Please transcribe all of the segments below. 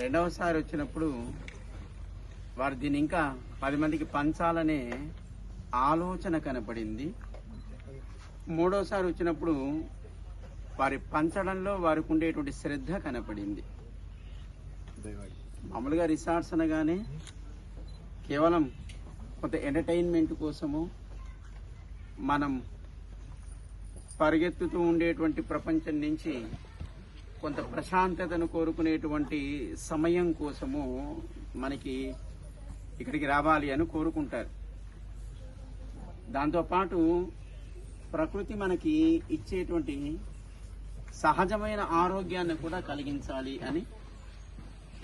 రెండవసారి వచ్చినప్పుడు వారు దీన్ని ఇంకా 10 మందికి పంచాలనే ఆలోచన కనపడింది. మూడోసారి వచ్చినప్పుడు వారి పంచడంలో వారికి ఉండేటువంటి శ్రద్ధ కనపడింది. మామూలుగా రిసార్ట్స్ అనగానే కేవలం కొంత ఎంటర్టైన్మెంట్ కోసము మనం పరిగెత్తుతూ ఉండేటువంటి ప్రపంచం నుంచి కొంత ప్రశాంతతను కోరుకునేటువంటి సమయం కోసము మనకి ఇక్కడికి రావాలి అని కోరుకుంటారు. దాంతోపాటు ప్రకృతి మనకి ఇచ్చేటువంటి సహజమైన ఆరోగ్యాన్ని కూడా కలిగించాలి అని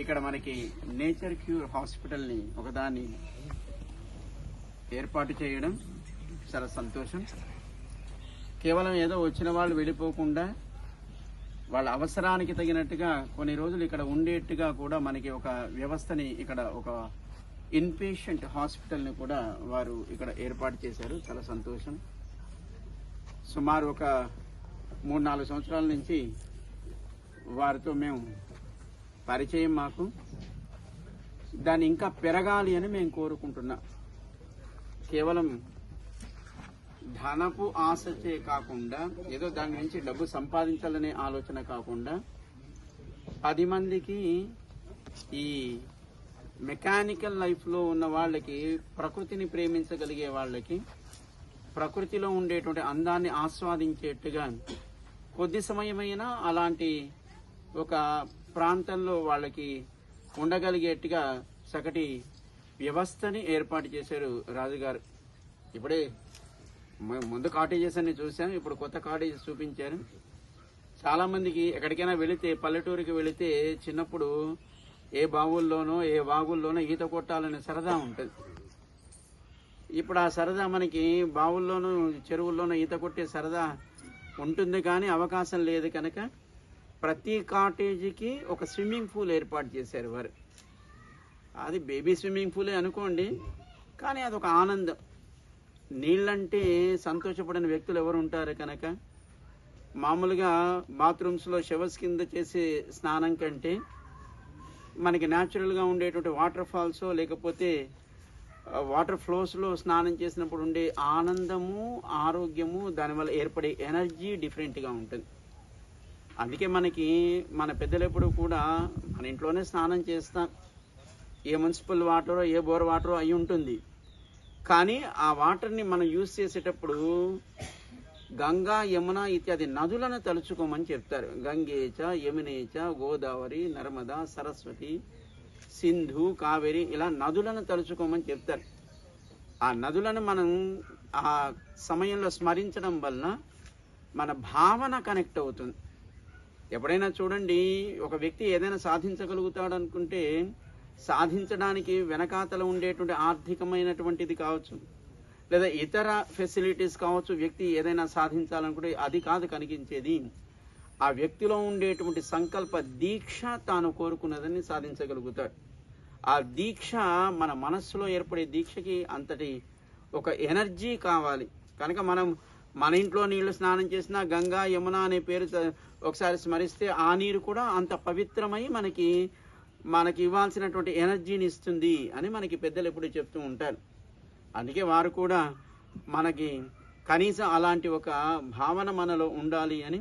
ఇక్కడ మనకి నేచర్ క్యూర్ హాస్పిటల్ని ఒకదాన్ని ఏర్పాటు చేయడం చాలా సంతోషం. కేవలం ఏదో వచ్చిన వాళ్ళు వెళ్ళిపోకుండా వాళ్ళ అవసరానికి తగినట్టుగా కొన్ని రోజులు ఇక్కడ ఉండేట్టుగా కూడా మనకి ఒక వ్యవస్థని, ఇక్కడ ఒక ఇన్పేషెంట్ హాస్పిటల్ని కూడా వారు ఇక్కడ ఏర్పాటు చేశారు. చాలా సంతోషం. సుమారు ఒక 3-4 సంవత్సరాల నుంచి వారితో మేము పరిచయం, మాకు దాన్ని ఇంకా పెరగాలి అని మేము కోరుకుంటున్నాం. కేవలం ధనపు ఆశచే కాకుండా, ఏదో దాని నుంచి డబ్బు సంపాదించాలనే ఆలోచన కాకుండా 10 మందికి ఈ మెకానికల్ లైఫ్లో ఉన్న వాళ్ళకి, ప్రకృతిని ప్రేమించగలిగే వాళ్ళకి, ప్రకృతిలో ఉండేటువంటి అందాన్ని ఆస్వాదించేట్టుగా కొద్ది సమయమైనా అలాంటి ఒక ప్రాంతంలో వాళ్ళకి ఉండగలిగేట్టుగా చక్కటి వ్యవస్థని ఏర్పాటు చేశారు రాజుగారు. ఇప్పుడే ముందు కాటేజెస్ అన్ని చూసాం, ఇప్పుడు కొత్త కాటేజెస్ చూపించారు. చాలా మందికి ఎక్కడికైనా వెళితే, పల్లెటూరుకి వెళితే చిన్నప్పుడు ఏ బావుల్లోనో ఏ వాగుల్లోనో ఈత కొట్టాలనే సరదా ఉంటుంది. ఇప్పుడు ఆ సరదా మనకి బావుల్లోనూ చెరువుల్లోనూ ఈత కొట్టే సరదా ఉంటుంది, కానీ అవకాశం లేదు. కనుక ప్రతి కాటేజీకి ఒక స్విమ్మింగ్ పూల్ ఏర్పాటు చేశారు వారు. అది బేబీ స్విమ్మింగ్ పూలే అనుకోండి, కానీ అదొక ఆనందం. నీళ్ళంటే సంతోషపడిన వ్యక్తులు ఎవరు ఉంటారు? కనుక మామూలుగా బాత్రూమ్స్లో షవర్స్ కింద చేసే స్నానం కంటే మనకి న్యాచురల్గా ఉండేటువంటి వాటర్ ఫాల్స్ లేకపోతే వాటర్ ఫ్లోస్లో స్నానం చేసినప్పుడు ఉండే ఆనందము, ఆరోగ్యము, దానివల్ల ఏర్పడే ఎనర్జీ డిఫరెంట్గా ఉంటుంది. అందుకే మనకి మన పెద్దలు ఎప్పుడు కూడా మన ఇంట్లోనే స్నానం చేస్తాం. ఏ మున్సిపల్ వాటరో ఏ బోర్ వాటరో అయి ఉంటుంది, కానీ ఆ వాటర్ని మనం యూజ్ చేసేటప్పుడు గంగా, యమున ఇత్యాది నదులను తలుచుకోమని చెప్తారు. గంగేచ, యమునేచ, గోదావరి, నర్మదా, సరస్వతి, సింధు, కావేరి, ఇలా నదులను తలుచుకోమని చెప్తారు. ఆ నదులను మనం ఆ సమయంలో స్మరించడం వలన మన భావన కనెక్ట్ అవుతుంది. ఎప్పుడైనా చూడండి, ఒక వ్యక్తి ఏదైనా సాధించగలుగుతాడు అనుకుంటే సాధించడానికి వెనకాతల ఉండేటువంటి ఆర్థికమైనటువంటిది కావచ్చు, లేదా ఇతర ఫెసిలిటీస్ కావచ్చు. వ్యక్తి ఏదైనా సాధించాలనుకుంటే అది కాదు కనిపించేది, ఆ వ్యక్తిలో ఉండేటువంటి సంకల్ప దీక్ష, తాను కోరుకున్నదని సాధించగలుగుతాడు. ఆ దీక్ష, మన మనస్సులో ఏర్పడే దీక్షకి అంతటి ఒక ఎనర్జీ కావాలి. కనుక మనం మన ఇంట్లో నీళ్లు స్నానం చేసినా గంగా, యమున అనే పేరు ఒకసారి స్మరిస్తే ఆ నీరు కూడా అంత పవిత్రమై మనకి ఇవ్వాల్సినటువంటి ఎనర్జీని ఇస్తుంది అని మనకి పెద్దలు ఎప్పుడు చెప్తూ ఉంటారు. అందుకే వారు కూడా మనకి కనీసం అలాంటి ఒక భావన మనలో ఉండాలి అని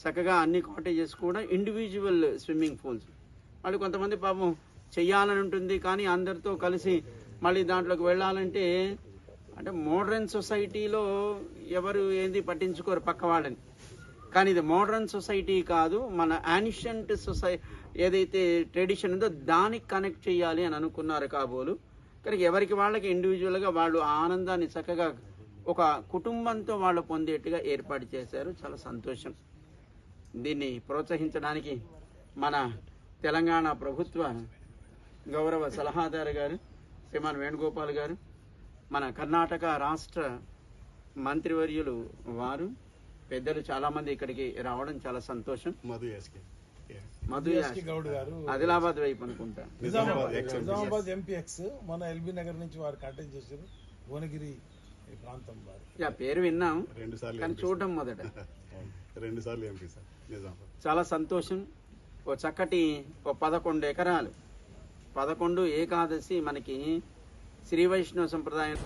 చక్కగా అన్ని కాటేజెస్ కూడా ఇండివిజువల్ స్విమ్మింగ్ పూల్స్. మళ్ళీ కొంతమంది పాపం చెయ్యాలని ఉంటుంది, కానీ అందరితో కలిసి మళ్ళీ దాంట్లోకి వెళ్ళాలంటే, అంటే మోడర్న్ సొసైటీలో ఎవరు ఏంది పట్టించుకోరు పక్క వాళ్ళని. కానీ ఇది మోడర్న్ సొసైటీ కాదు, మన యాన్షియంట్ ఏదైతే ట్రెడిషన్ ఉందో దానికి కనెక్ట్ చేయాలి అని అనుకున్నారు కాబోలు. కనుక ఎవరికి వాళ్ళకి ఇండివిజువల్గా వాళ్ళు ఆనందాన్ని చక్కగా ఒక కుటుంబంతో వాళ్ళు పొందేట్టుగా ఏర్పాటు చేశారు. చాలా సంతోషం. దీన్ని ప్రోత్సహించడానికి మన తెలంగాణ ప్రభుత్వ గౌరవ సలహాదారు గారు శ్రీమాన్ వేణుగోపాల్ గారు, మన కర్ణాటక రాష్ట్ర మంత్రివర్యులు వారు, పెద్దలు చాలామంది ఇక్కడికి రావడం చాలా సంతోషం. మధు గౌడ్ గారు ఆదిలాబాద్ వైపు అనుకుంటా, నిజామాబాద్ ఎంపీఎక్స్ మన ఎల్బీ నగర్ నుంచి వారు కాంటాక్ట్ చేశారు. భువనగిరి ప్రాంతం వారు పేరు విన్నాం, కానీ చూడడం మొదట. రెండుసార్లు ఎంపీ సార్ నిజామాబాద్. చాలా సంతోషం. ఓ చక్కటి 11 ఎకరాలు 11 ఏకాదశి మనకి శ్రీ వైష్ణవ సంప్రదాయం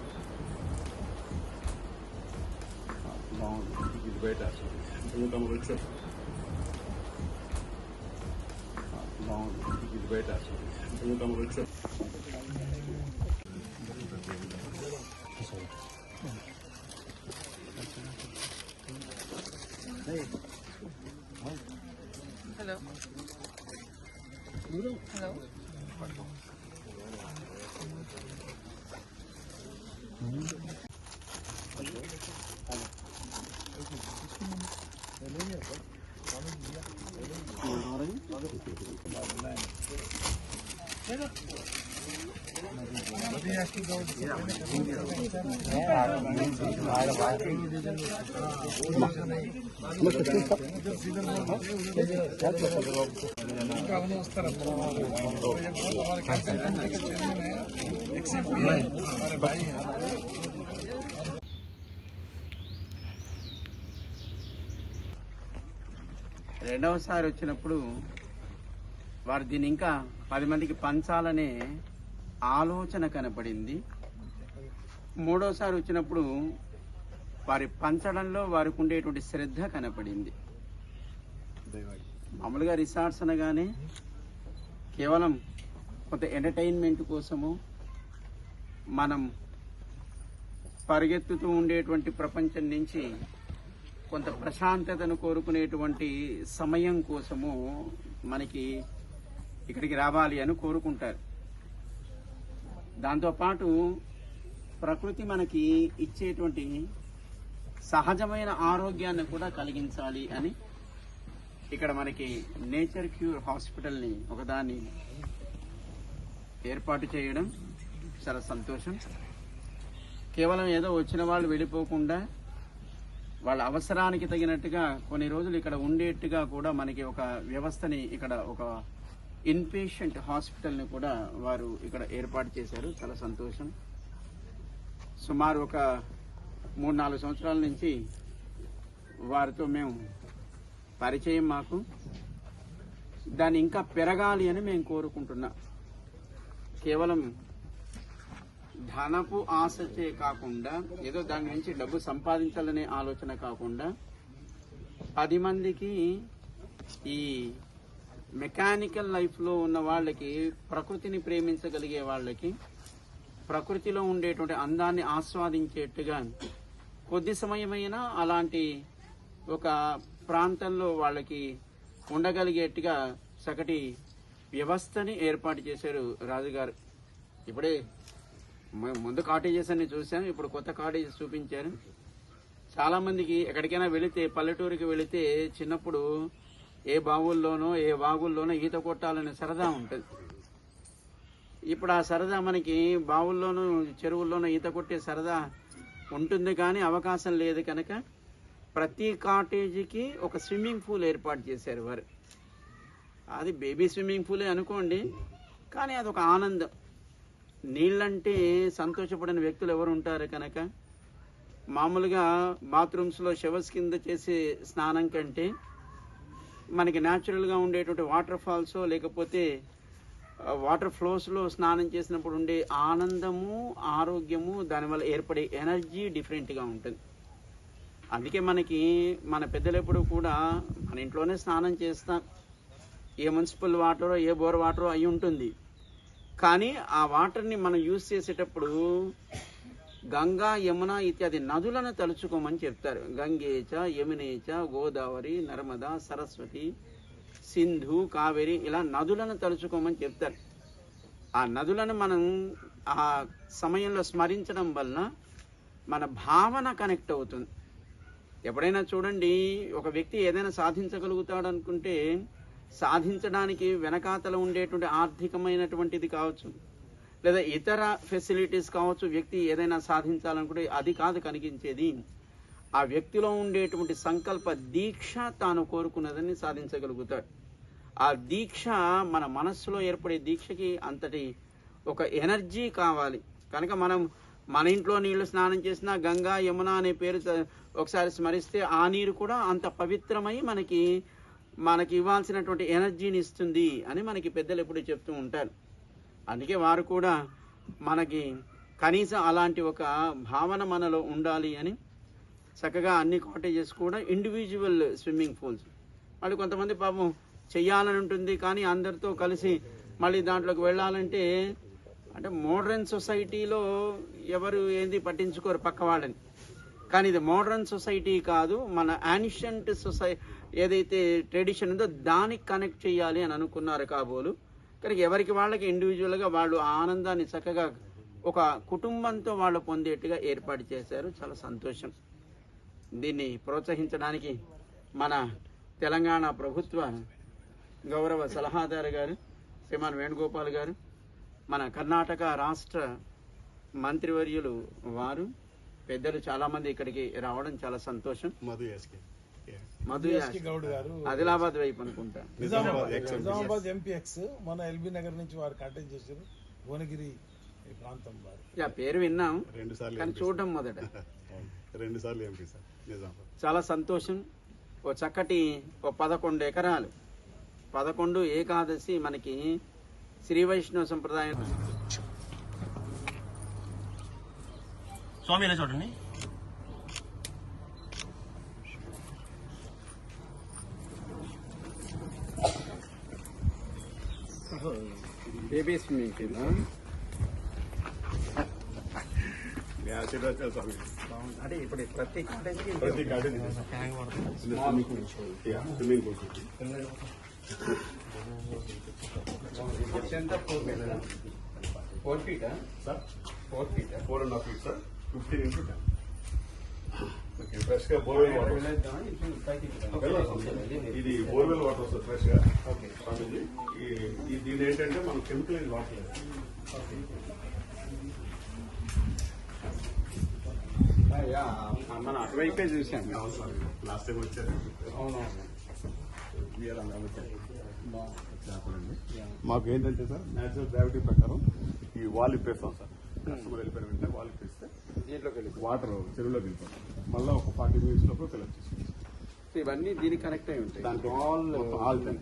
హలో హలో రెండవసారి వచ్చినప్పుడు వారు దీన్ని ఇంకా 10 మందికి పంచాలనే ఆలోచన కనపడింది. మూడోసారి వచ్చినప్పుడు వారి పంచడంలో వారికి ఉండేటువంటి శ్రద్ధ కనపడింది. మామూలుగా రిసార్ట్స్ అనగానే కేవలం కొంత ఎంటర్టైన్మెంట్ కోసము మనం పరిగెత్తుతూ ఉండేటువంటి ప్రపంచం నుంచి కొంత ప్రశాంతతను కోరుకునేటువంటి సమయం కోసము మనకి ఇక్కడికి రావాలి అని కోరుకుంటారు. దాంతోపాటు ప్రకృతి మనకి ఇచ్చేటువంటి సహజమైన ఆరోగ్యాన్ని కూడా కలిగించాలి అని ఇక్కడ మనకి నేచర్ క్యూర్ హాస్పిటల్ని ఒకదాన్ని ఏర్పాటు చేయడం చాలా సంతోషం. కేవలం ఏదో వచ్చిన వాళ్ళు వెళ్ళిపోకుండా వాళ్ళ అవసరానికి తగినట్టుగా కొన్ని రోజులు ఇక్కడ ఉండేట్టుగా కూడా మనకి ఒక వ్యవస్థని ఇక్కడ ఒక ఇన్పేషెంట్ హాస్పిటల్ని కూడా వారు ఇక్కడ ఏర్పాటు చేశారు. చాలా సంతోషం. సుమారు ఒక 3-4 సంవత్సరాల నుంచి వారితో మేము పరిచయం మాకు దాన్ని ఇంకా పెరగాలి అని మేము కోరుకుంటున్నాం. కేవలం ధనపు ఆశచే కాకుండా ఏదో దాని నుంచి డబ్బు సంపాదించాలనే ఆలోచన కాకుండా 10 మందికి ఈ మెకానికల్ లైఫ్లో ఉన్న వాళ్ళకి, ప్రకృతిని ప్రేమించగలిగే వాళ్ళకి, ప్రకృతిలో ఉండేటువంటి అందాన్ని ఆస్వాదించేట్టుగా కొద్ది సమయమైనా అలాంటి ఒక ప్రాంతంలో వాళ్ళకి ఉండగలిగేట్టుగా చక్కటి వ్యవస్థని ఏర్పాటు చేశారు రాజుగారు. ఇప్పుడే ముందు కాటేజెస్ అన్ని చూసాం, ఇప్పుడు కొత్త కాటేజెస్ చూపించారు. చాలా మందికి ఎక్కడికైనా వెళితే, పల్లెటూరికి వెళితే చిన్నప్పుడు ఏ బావుల్లోనో ఏ వాగుల్లోనో ఈత కొట్టాలనే సరదా ఉంటుంది. ఇప్పుడు ఆ సరదా మనకి బావుల్లోనూ చెరువుల్లోనూ ఈత కొట్టే సరదా ఉంటుంది, కానీ అవకాశం లేదు కనుక ప్రతి కాటేజీకి ఒక స్విమ్మింగ్ పూల్ ఏర్పాటు చేశారు వారు. అది బేబీ స్విమ్మింగ్ పూలే అనుకోండి, కానీ అదొక ఆనందం. నీళ్ళంటే సంతోషపడిన వ్యక్తులు ఎవరు ఉంటారు కనుక మామూలుగా బాత్రూమ్స్లో షవర్స్ కింద చేసే స్నానం కంటే మనకి న్యాచురల్గా ఉండేటువంటి వాటర్ ఫాల్స్ లేకపోతే వాటర్ ఫ్లోస్లో స్నానం చేసినప్పుడు ఉండే ఆనందము, ఆరోగ్యము, దానివల్ల ఏర్పడే ఎనర్జీ డిఫరెంట్గా ఉంటుంది. అందుకే మనకి మన పెద్దలు ఎప్పుడు కూడా మన ఇంట్లోనే స్నానం చేస్తాం. ఏ మున్సిపల్ వాటరో ఏ బోర్ వాటరో అయి ఉంటుంది, కానీ ఆ వాటర్ని మనం యూజ్ చేసేటప్పుడు గంగా, యమున ఇత్యాది నదులను తలుచుకోమని చెప్తారు. గంగేచ, యమునేచ, గోదావరి, నర్మదా, సరస్వతి, సింధు, కావేరి, ఇలా నదులను తలుచుకోమని చెప్తారు. ఆ నదులను మనం ఆ సమయంలో స్మరించడం వలన మన భావన కనెక్ట్ అవుతుంది. ఎప్పుడైనా చూడండి, ఒక వ్యక్తి ఏదైనా సాధించగలుగుతాడు అనుకుంటే సాధించడానికి వెనకాతల ఉండేటువంటి ఆర్థికమైనటువంటిది కావచ్చు, లేదా ఇతర ఫెసిలిటీస్ కావచ్చు. వ్యక్తి ఏదైనా సాధించాలనుకుంటే అది కాదు కనిపించేది, ఆ వ్యక్తిలో ఉండేటువంటి సంకల్ప దీక్ష, తాను కోరుకున్నదని సాధించగలుగుతాడు. ఆ దీక్ష మన మనస్సులో ఏర్పడే దీక్షకి అంతటి ఒక ఎనర్జీ కావాలి. కనుక మనం మన ఇంట్లో నీళ్లు స్నానం చేసినా గంగా, యమున అనే పేరు ఒకసారి స్మరిస్తే ఆ నీరు కూడా అంత పవిత్రమై మనకి మనకి ఇవ్వాల్సినటువంటి ఎనర్జీని ఇస్తుంది అని మనకి పెద్దలు ఎప్పుడు చెప్తూ ఉంటారు. అందుకే వారు కూడా మనకి కనీసం అలాంటి ఒక భావన మనలో ఉండాలి అని చక్కగా అన్ని కాటేజెస్ కూడా ఇండివిజువల్ స్విమ్మింగ్ పూల్స్. మళ్ళీ కొంతమంది పాపం చెయ్యాలని ఉంటుంది, కానీ అందరితో కలిసి మళ్ళీ దాంట్లోకి వెళ్ళాలంటే అంటే మోడర్న్ సొసైటీలో ఎవరు ఏంది పట్టించుకోరు పక్క వాళ్ళని. కానీ ఇది మోడర్న్ సొసైటీ కాదు, మన యాన్షియంట్ ఏదైతే ట్రెడిషన్ ఉందో దానికి కనెక్ట్ చేయాలి అని అనుకున్నారు కాబోలు. కానీ ఎవరికి వాళ్ళకి ఇండివిజువల్గా వాళ్ళు ఆనందాన్ని చక్కగా ఒక కుటుంబంతో వాళ్ళు పొందేట్టుగా ఏర్పాటు చేశారు. చాలా సంతోషం. దీన్ని ప్రోత్సహించడానికి మన తెలంగాణ ప్రభుత్వ గౌరవ సలహాదారు గారు శ్రీమాన్ వేణుగోపాల్ గారు, మన కర్ణాటక రాష్ట్ర మంత్రివర్యులు వారు, పెద్దలు చాలామంది ఇక్కడికి రావడం చాలా సంతోషం. మధు గౌడ్ గారు ఆదిలాబాద్ వైపు అనుకుంటా, నిజామాబాద్ ఎంపీఎక్స్ మన ఎల్బీ నగర్ నుంచి వారు కాంటాక్ట్ చేశారు. భువనగిరి ప్రాంతం వారు. పేరు విన్నాం కానీ చూడడం మొదట. 2 సార్లు ఎంపీ సార్ నిజామాబాద్. చాలా సంతోషం. ఓ చక్కటి 11 ఎకరాలు 11 ఏకాదశి మనకి శ్రీ వైష్ణవ సంప్రదాయం. స్వామి ఇలా చూడండి. బేబీ స్విమ్మింగ్ పూల్ స్వామి అంటే ఇప్పుడు ప్రతి కాటేజ్కి ప్రతి కాటేజ్ స్విమ్మింగ్ పూల్ ఎంత 4 feet sir 4 feet 4.5 feet sir 15 into 10. Okay, fresh గా బోర్వెల్ వాటర్. ఇది బోర్వెల్ వాటర్ వస్తుంది ఫ్రెష్ గా. ఓకే స్వామిజీ దీని ఏంటంటే మనం కెమికల్ వాటర్ లేదు. మనం అటువైపే చూసాం. లాస్ట్ టైం వచ్చారు. అవునవును. మాకు ఏంటంటే సార్ న్యాచురల్ గ్రావిటీ ప్రకారం ఈ వాల్ ఇప్పేస్తాం సార్. కస్టమర్ వెళ్ళిపోయిన వెంటనే వాల్ ఇప్పేస్తే దీంట్లోకి వెళ్ళి వాటర్ చెరువులో దిగుతాం. మళ్ళీ ఒక 40 minutes లోపల ఫిల్ వచ్చేస్తుంది. ఇవన్నీ దీనికి కనెక్ట్ అయి ఉంటాయి. దాంట్లో ఆల్ టైం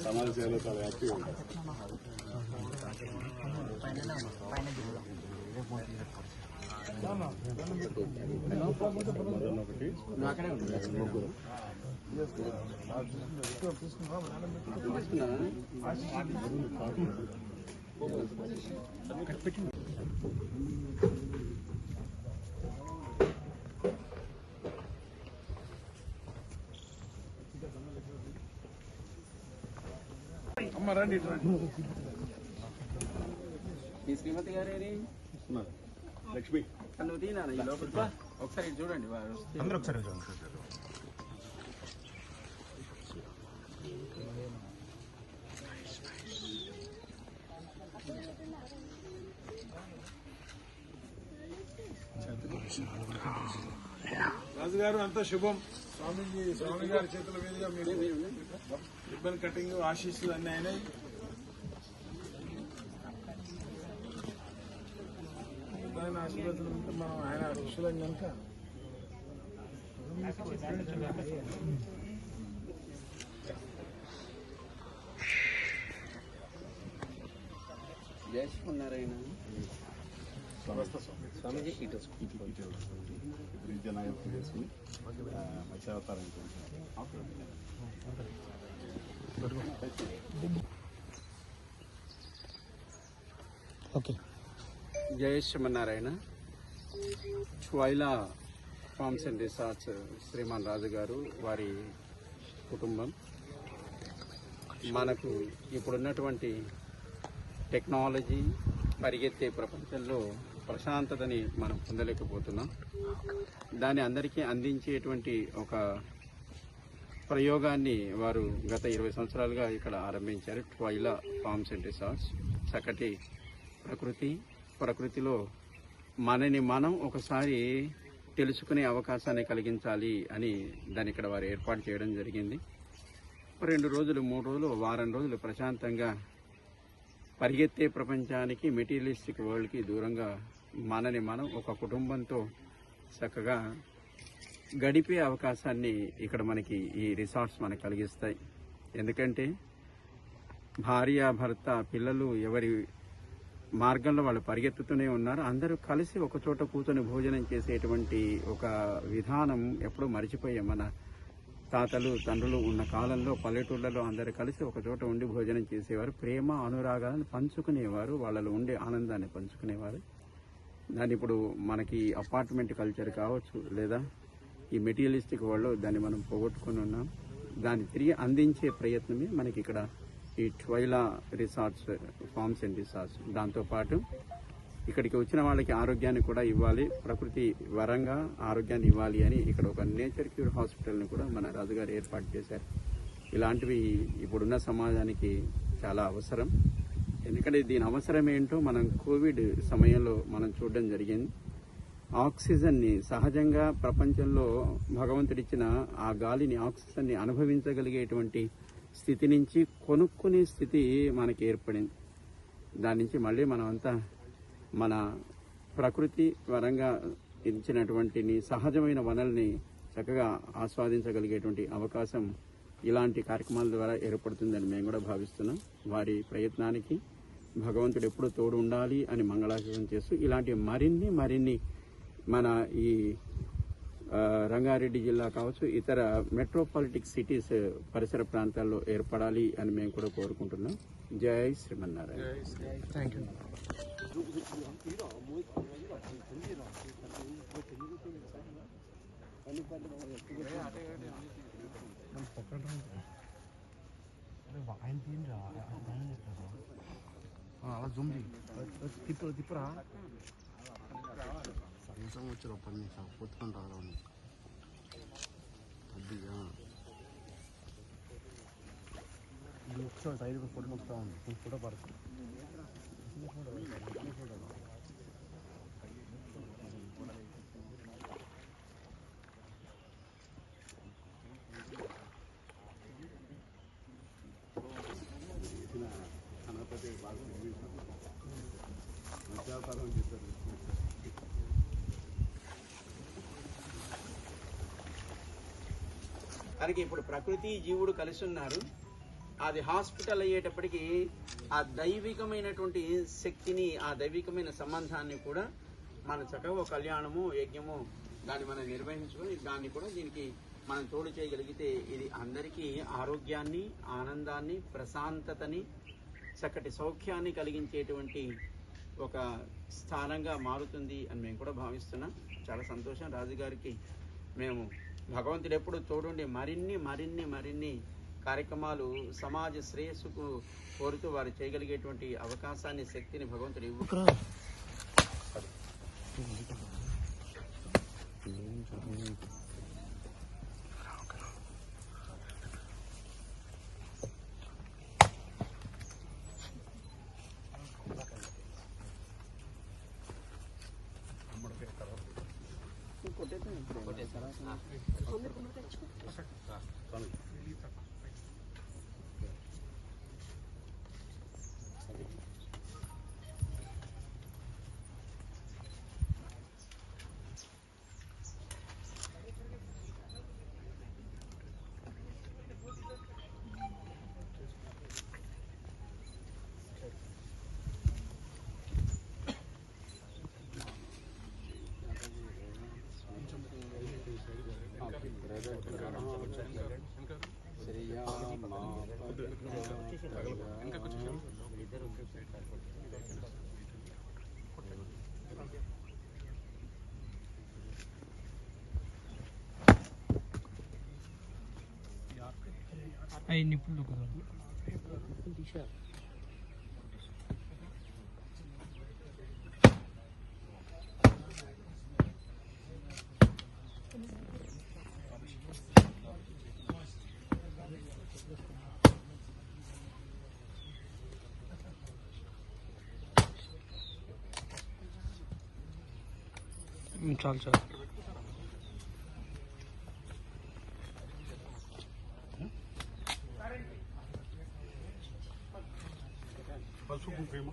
సమాజ సేవలో చాలా యాక్టివ్ ఉంటారు. అక్కడే ఉంటుంది. అమ్మ రండి ఈ శ్రీమతి గారేని లక్ష్మి నువ్వు తీనా ఈ లోపల ఒకసారి చూడండి వారు అందరూ ఒకసారి రాజుగారు అంతా శుభం. స్వామి గారి చేతుల మీదుగా మీరు రిబ్బన్ కటింగ్ ఆశీస్సులు అన్నీ అయినాయి. ఆయన ఆశీర్వాదాలు ఉంటే మనం ఆయన శిష్యులం కనుక చేసుకున్నారైనా స్వామిజీ ఇటు జనాయత్నం చేసుకుని మత్స్యావతారం ఓకే. జయ శ్రీమన్నారాయణ. చువైలా farms and resorts Sriman Raju గారు వారి కుటుంబం మనకు ఇప్పుడున్నటువంటి టెక్నాలజీ పరిగెత్తే ప్రపంచంలో ప్రశాంతతని మనం పొందలేకపోతున్నాం. దాన్ని అందరికీ అందించేటువంటి ఒక ప్రయోగాన్ని వారు గత 20 సంవత్సరాలుగా ఇక్కడ ఆరంభించారు. ట్వైలా ఫార్మ్స్ అండ్ రిసార్ట్స్. చక్కటి ప్రకృతిలో మనని మనం ఒకసారి తెలుసుకునే అవకాశాన్ని కలిగించాలి అని దాన్ని ఇక్కడ వారు ఏర్పాటు చేయడం జరిగింది. 2 రోజులు 3 రోజులు వారం రోజులు ప్రశాంతంగా పరిగెత్తే ప్రపంచానికి, మెటీరియలిస్టిక్ వరల్డ్కి దూరంగా మనని మనం ఒక కుటుంబంతో చక్కగా గడిపే అవకాశాన్ని ఇక్కడ మనకి ఈ రిసార్ట్స్ మనకు కలిగిస్తాయి. ఎందుకంటే భార్య, భర్త, పిల్లలు ఎవరి మార్గంలో వాళ్ళు పరిగెత్తుతూనే ఉన్నారు. అందరూ కలిసి ఒక చోట కూర్చొని భోజనం చేసేటువంటి ఒక విధానం ఎప్పుడూ మర్చిపోయాం. మన తాతలు, తండ్రులు ఉన్న కాలంలో పల్లెటూళ్ళలో అందరూ కలిసి ఒక చోట ఉండి భోజనం చేసేవారు. ప్రేమ, అనురాగాలను పంచుకునేవారు, వాళ్ళలో ఉండే ఆనందాన్ని పంచుకునేవారు. దాన్ని ఇప్పుడు మనకి అపార్ట్మెంట్ కల్చర్ కావచ్చు, లేదా ఈ మెటీరియలిస్టిక్ వరల్డ్లో దాన్ని మనం పోగొట్టుకుని ఉన్నాం. దాన్ని తిరిగి అందించే ప్రయత్నమే మనకి ఇక్కడ ఈ ట్వైలా రిసార్ట్స్, ఫార్మ్స్ అండ్ రిసార్ట్స్. దాంతోపాటు ఇక్కడికి వచ్చిన వాళ్ళకి ఆరోగ్యాన్ని కూడా ఇవ్వాలి, ప్రకృతి వరంగా ఆరోగ్యాన్ని ఇవ్వాలి అని ఇక్కడ ఒక నేచర్ క్యూర్ హాస్పిటల్ని కూడా మన రాజుగారు ఏర్పాటు చేశారు. ఇలాంటివి ఇప్పుడున్న సమాజానికి చాలా అవసరం. ఎందుకంటే దీని అవసరం ఏంటో మనం కోవిడ్ సమయంలో మనం చూడడం జరిగింది. ఆక్సిజన్ని సహజంగా ప్రపంచంలో భగవంతుడిచ్చిన ఆ గాలిని, ఆక్సిజన్ని అనుభవించగలిగేటువంటి స్థితి నుంచి కొనుక్కునే స్థితి మనకి ఏర్పడింది. దాని నుంచి మళ్ళీ మనం అంతా మన ప్రకృతి పరంగా ఇచ్చినటువంటి సహజమైన వనరుల్ని చక్కగా ఆస్వాదించగలిగేటువంటి అవకాశం ఇలాంటి కార్యక్రమాల ద్వారా ఏర్పడుతుందని మేము కూడా భావిస్తున్నాం. వారి ప్రయత్నానికి భగవంతుడు ఎప్పుడూ తోడు ఉండాలి అని మంగళాశాసనం చేస్తూ ఇలాంటి మరిన్ని మన ఈ రంగారెడ్డి జిల్లా కావచ్చు, ఇతర మెట్రోపాలిటిక్ సిటీస్ పరిసర ప్రాంతాల్లో ఏర్పడాలి అని మేము కూడా కోరుకుంటున్నాం. జై శ్రీమన్నారాయణ. Thank you. అలా జూమ్ తిప్పురా సంవత్సరం వచ్చి 10 నిమిషాలు పొత్తుకుంటారు ఇది ఒకసారి సైడ్ ఫోటో వస్తూ ఉంది, ఫోటో పడుతుంది. దానికి ఇప్పుడు ప్రకృతి, జీవుడు కలిసి ఉన్నారు. అది హాస్పిటల్ అయ్యేటప్పటికి ఆ దైవికమైనటువంటి శక్తిని, ఆ దైవికమైన సంబంధాన్ని కూడా మన చక్కగా కళ్యాణము, యజ్ఞము దాన్ని మనం నిర్వహించుకొని దాన్ని కూడా దీనికి మనం తోడు చేయగలిగితే ఇది అందరికీ ఆరోగ్యాన్ని, ఆనందాన్ని, ప్రశాంతతని, చక్కటి సౌఖ్యాన్ని కలిగించేటువంటి ఒక స్థానంగా మారుతుంది అని మేము కూడా భావిస్తున్నాం. చాలా సంతోషం. రాజుగారికి మేము భగవంతుడు ఎప్పుడు తోడుండి మరిన్ని కార్యక్రమాలు సమాజ శ్రేయస్సుకు కోరుతూ వారు చేయగలిగేటువంటి అవకాశాన్ని, శక్తిని భగవంతుడు ఇవ్వు. Ay, nipulo ko. చాలు చాలు. పసుపు కుంకుమ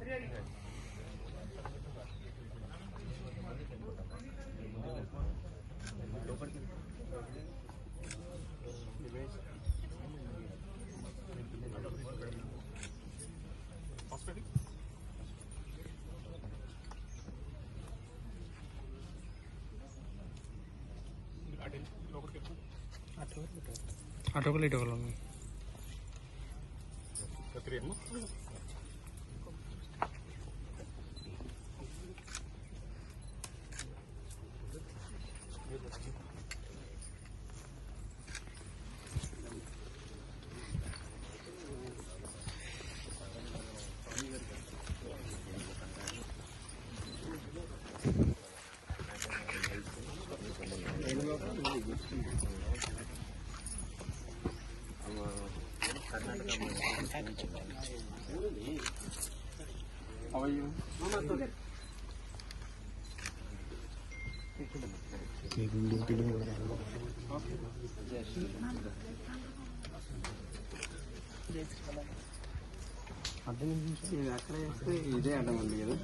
అటొకలు ఇటొకలు. కత్తిరి అమ్మ అవయ్యూ ఇది అక్కడ వేస్తే ఇదే అడ్డం ఉంది కదా,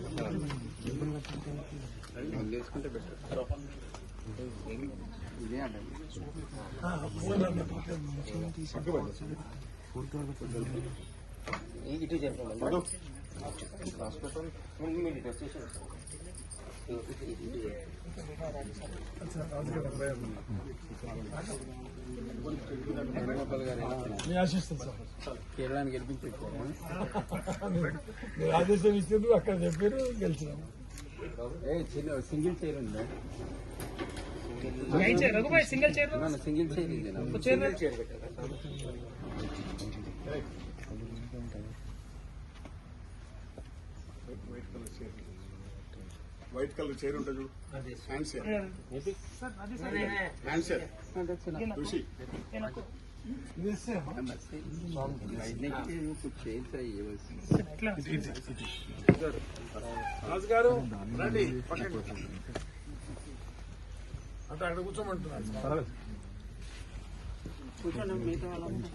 వేసుకుంటే బెటర్. ఇదే అడ్డం. ఇటు చెప్పండి. వేణుగోపాల్ గారు ఎలా ఉన్నారు? ఆశిస్తుంది సార్. కేరళని గెలిపించారు. మీరు ఆదేశం ఇచ్చిండ్రు, అక్కడ చెప్పారు, గెలిచినాము. చిన్న సింగిల్ చైర్ ఉందా? Single chair single chair white colour chair ఉంటుంది చూడు, హ్యాండ్ చైర్, హ్యాండ్ చైర్ చూసి రాజు గారు రండి పక్కకి. అంటే అక్కడ కూర్చోమంటున్నారు. కూర్చోండి. మిగతా వాళ్ళంతా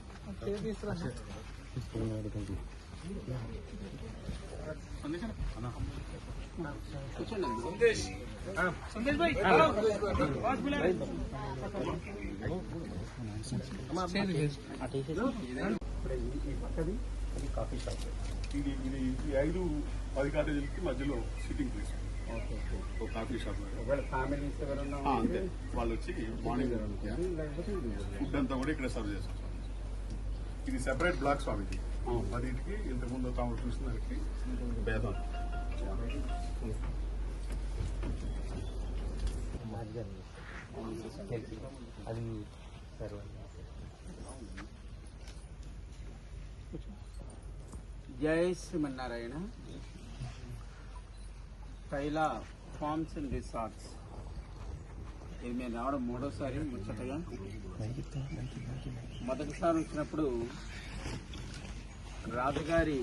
కూర్చోండి. సందేశ్ భాయ్ కాఫీ షాప్. ఇది 5-10 కాటేజీలకి మధ్యలో సిట్టింగ్ ప్లేస్. ఒక కాఫీ షాప్ ఒకవేళ ఫ్యామిలీస్ ఎవరన్నా అంతే. వాళ్ళు వచ్చి మార్నింగ్ ఫుడ్ అంతా కూడా ఇక్కడ సర్వ్ చేస్తాం. ఇది సెపరేట్ బ్లాక్ స్వామికి. మరింటికి ఇంతకుముందు తాము చూసిన దానికి భేదం. అది జై శ్రీమన్నారాయణ. కైలా ఫార్మ్స్ అండ్ రిసార్ట్స్, ఇది మేము రావడం 3వసారి. ముచ్చటగా మొదటిసారి వచ్చినప్పుడు రాజుగారి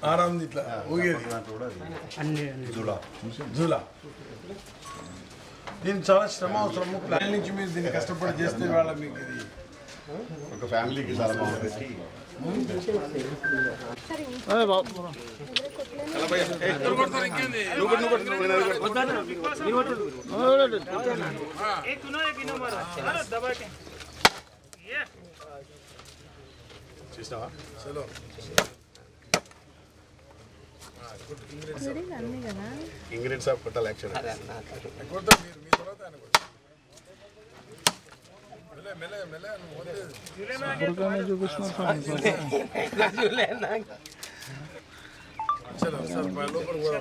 ఆరాం ఇట్లా ఊగేది జూలా. దీనికి చాలా శ్రమ అవసరము. ప్లాన్ నుంచి మీరు దీన్ని కష్టపడి చేస్తే వాళ్ళ మీకు ఇది ఒక ఫ్యామిలీకి చాలా బాగుంటుంది. చేసినావా? చలో ఇంగ్రీడియంట్స్ ఆఫ్ కొట్టాలి యాక్చువల్. కొడతాం మీరు, మీ తర్వాత ఆయన కొడతాం. మెల్లె మెల్లె నువ్వు వదిలేదు. చలో సార్ లోపల కూడా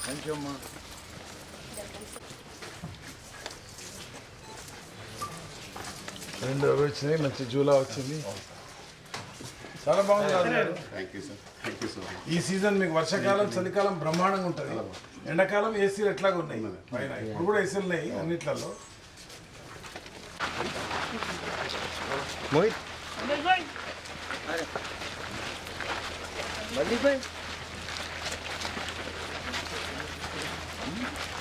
థ్యాంక్ యూ అమ్మా. రెండు అవి వచ్చినాయి, మంచి జూలా వచ్చింది, చాలా బాగుంది రాజు గారు. Thank you sir, thank you so much. ఈ సీజన్ మీకు వర్షాకాలం చలికాలం బ్రహ్మాండంగా ఉంటుంది. ఎండాకాలం ఏసీలు ఎట్లాగా ఉన్నాయి పైన, ఇప్పుడు కూడా ఏసీలు ఉన్నాయి అన్నిట్లలో.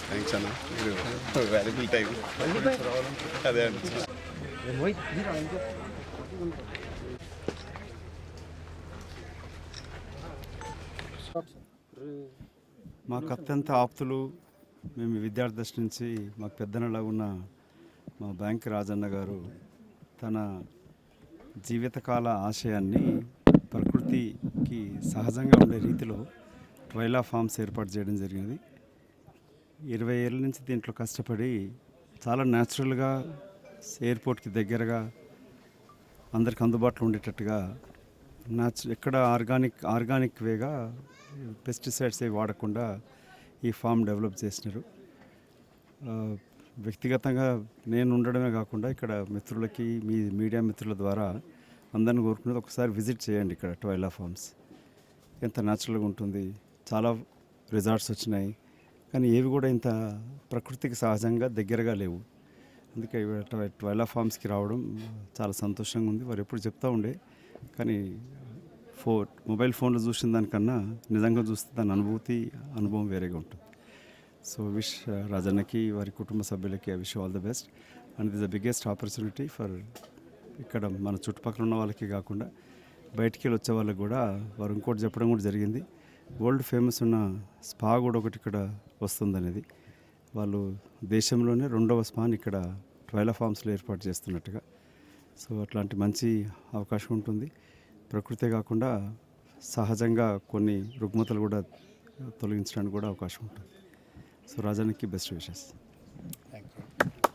థ్యాంక్స్ అన్న, మీరు వాల్యుబుల్ టైం. అదే అండి. మాకు అత్యంత ఆప్తులు, మేము విద్యార్థి దశ నుంచి మాకు పెద్దనలా ఉన్న మా బ్యాంక్ రాజన్న గారు తన జీవితకాల ఆశయాన్ని ప్రకృతికి సహజంగా ఉండే రీతిలో ట్రైలా ఫార్మ్స్ ఏర్పాటు చేయడం జరిగింది. 20 ఏళ్ళ నుంచి దీంట్లో కష్టపడి చాలా న్యాచురల్గా ఎయిర్పోర్ట్కి దగ్గరగా అందరికి అందుబాటులో ఉండేటట్టుగా ఎక్కడ ఆర్గానిక్ వేగా పెస్టిసైడ్స్ ఏవి వాడకుండా ఈ ఫామ్ డెవలప్ చేసినారు. వ్యక్తిగతంగా నేను ఉండడమే కాకుండా ఇక్కడ మిత్రులకి, మీ మీడియా మిత్రుల ద్వారా అందరిని కోరుకునేది ఒకసారి విజిట్ చేయండి. ఇక్కడ ట్రైలా ఫార్మ్స్ ఎంత న్యాచురల్గా ఉంటుంది. చాలా రిసార్ట్స్ వచ్చినాయి, కానీ ఏవి కూడా ఇంత ప్రకృతికి సహజంగా దగ్గరగా లేవు. అందుకే ట్రైలా ఫార్మ్స్కి రావడం చాలా సంతోషంగా ఉంది. వారు ఎప్పుడు చెప్తూ ఉండే, కానీ మొబైల్ ఫోన్లో చూసిన దానికన్నా నిజంగా చూస్తే దాని అనుభవం వేరేగా ఉంటుంది. సో విష్ రాజన్నకి, వారి కుటుంబ సభ్యులకి I wish all the best. And it is the biggest opportunity for ఇక్కడ మన చుట్టుపక్కల ఉన్న వాళ్ళకి కాకుండా బయటికి వెళ్ళి వచ్చే వాళ్ళకి కూడా వారు ఇంకోటి చెప్పడం కూడా జరిగింది. వరల్డ్ ఫేమస్ ఉన్న స్పా కూడా ఒకటి ఇక్కడ వస్తుందనేది. వాళ్ళు దేశంలోనే 2వ స్పాని ఇక్కడ ట్రైలా ఫార్మ్స్లో ఏర్పాటు చేస్తున్నట్టుగా. సో అట్లాంటి మంచి అవకాశం ఉంటుంది. ప్రకృతే కాకుండా సహజంగా కొన్ని రుగ్మతలు కూడా తొలగించడానికి కూడా అవకాశం ఉంటుంది. సో రాజానికి బెస్ట్ విషెస్.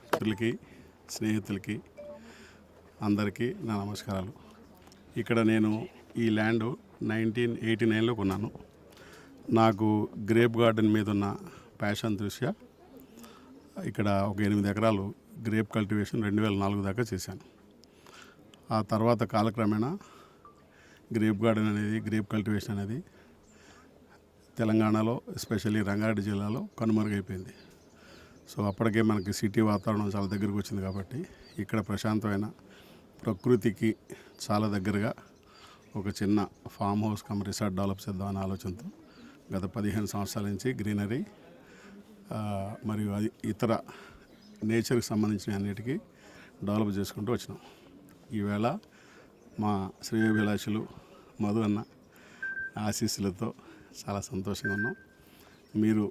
మిత్రులకి, స్నేహితులకి అందరికీ నా నమస్కారాలు. ఇక్కడ నేను ఈ ల్యాండ్ 1989లో కొన్నాను. నాకు గ్రేప్ గార్డెన్ మీద ఉన్న ప్యాషన్ దృష్ట్యా ఇక్కడ ఒక 8 ఎకరాలు గ్రేప్ కల్టివేషన్ 2004 దాకా చేశాను. ఆ తర్వాత కాలక్రమేణా గ్రేప్ గార్డెన్ అనేది, గ్రేప్ కల్టివేషన్ అనేది తెలంగాణలో, ఎస్పెషల్లీ రంగారెడ్డి జిల్లాలో కనుమరుగైపోయింది. సో అప్పటికే మనకి సిటీ వాతావరణం చాలా దగ్గరకు వచ్చింది కాబట్టి ఇక్కడ ప్రశాంతమైన ప్రకృతికి చాలా దగ్గరగా ఒక చిన్న farm house come resort develop చేద్దామనే ఆలోచనతో గత 15 సంవత్సరాల నుంచి గ్రీనరీ మరియు అది ఇతర నేచర్కి సంబంధించిన అన్నిటికీ డెవలప్ చేసుకుంటూ వచ్చినాం. ఈవేళ మా శ్రేయోభిలాషులు మధు అన్న ఆశీస్సులతో చాలా సంతోషంగా ఉన్నాం. మీరు